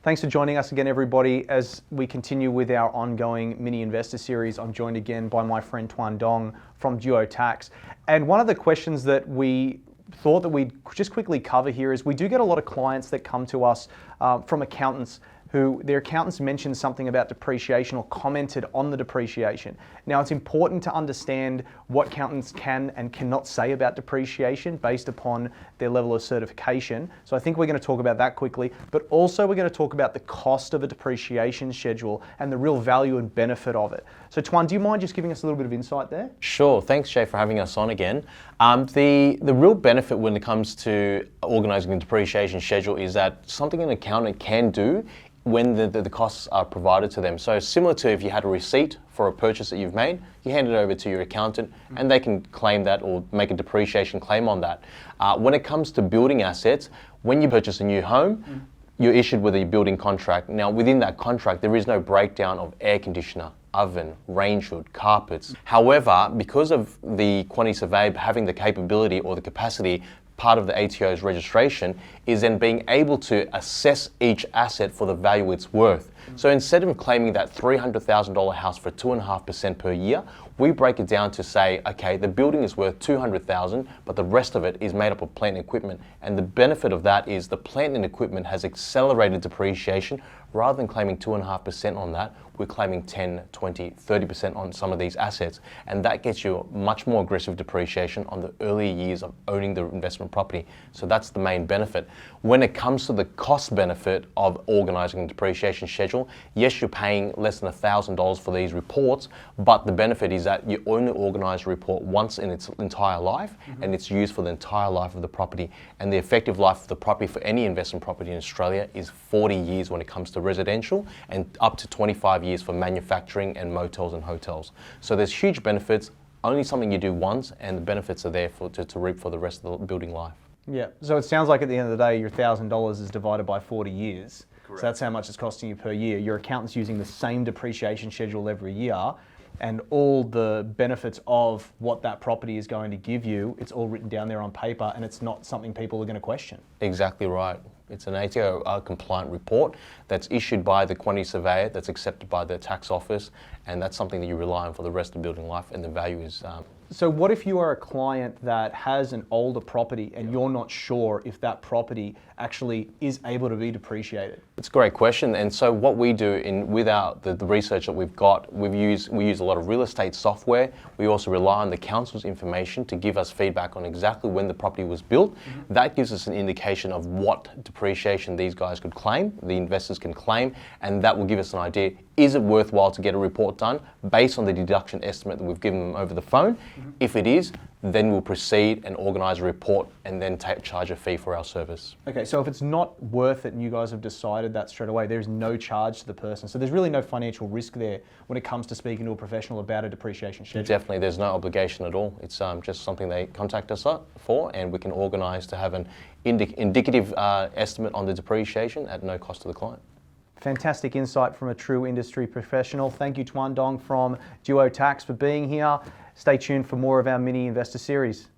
Thanks for joining us again, everybody. As we continue with our ongoing mini investor series, I'm joined again by my friend Tuan from Duo Tax. And one of the questions that we thought that we'd just quickly cover here is we do get a lot of clients that come to us from accountants who their accountants mentioned something about depreciation or commented on the depreciation. Now, it's important to understand what accountants can and cannot say about depreciation based upon their level of certification. So I think we're going to talk about that quickly, but also we're going to talk about the cost of a depreciation schedule and the real value and benefit of it. So Tuan, do you mind just giving us a little bit of insight there? Sure, thanks Jay for having us on again. The real benefit when it comes to organising a depreciation schedule is that something an accountant can do when the costs are provided to them. So similar to if you had a receipt for a purchase that you've made, you hand it over to your accountant and they can claim that or make a depreciation claim on that. When it comes to building assets, when you purchase a new home, you're issued with a building contract. Now within that contract, there is no breakdown of air conditioner, oven, range hood, carpets. However, because of the quantity survey having the capability or the capacity, part of the ATO's registration is then being able to assess each asset for the value it's worth. So instead of claiming that $300,000 house for 2.5% per year, we break it down to say, okay, the building is worth $200,000, but the rest of it is made up of plant and equipment. And the benefit of that is the plant and equipment has accelerated depreciation. Rather than claiming 2.5% on that, we're claiming 10, 20, 30% on some of these assets. And that gets you a much more aggressive depreciation on the early years of owning the investment property. So that's the main benefit. When it comes to the cost benefit of organising a depreciation schedule, yes, you're paying less than $1,000 for these reports, but the benefit is that you only organise a report once in its entire life, and it's used for the entire life of the property. And the effective life of the property for any investment property in Australia is 40 years when it comes to residential and up to 25 years for manufacturing and motels and hotels. So there's huge benefits, only something you do once, and the benefits are there to reap for the rest of the building life. Yeah, so it sounds like at the end of the day, your $1,000 is divided by 40 years. Correct. So that's how much it's costing you per year. Your accountant's using the same depreciation schedule every year, and all the benefits of what that property is going to give you, it's all written down there on paper, and it's not something people are going to question. Exactly right. It's an ATO compliant report that's issued by the quantity surveyor, that's accepted by the tax office, and that's something that you rely on for the rest of building life, and the value is... So what if you are a client that has an older property and you're not sure if that property actually is able to be depreciated? It's a great question. And so what we do with the research that we've got, we use a lot of real estate software. We also rely on the council's information to give us feedback on exactly when the property was built. That gives us an indication of what depreciation these guys could claim, the investors can claim, and that will give us an idea, is it worthwhile to get a report done based on the deduction estimate that we've given them over the phone? If it is, then we'll proceed and organise a report and then charge a fee for our service. Okay, so if it's not worth it and you guys have decided that straight away, there's no charge to the person. So there's really no financial risk there when it comes to speaking to a professional about a depreciation schedule. Definitely, there's no obligation at all. It's just something they contact us for, and we can organise to have an indicative estimate on the depreciation at no cost to the client. Fantastic insight from a true industry professional. Thank you, Tuan from Duo Tax, for being here. Stay tuned for more of our mini investor series.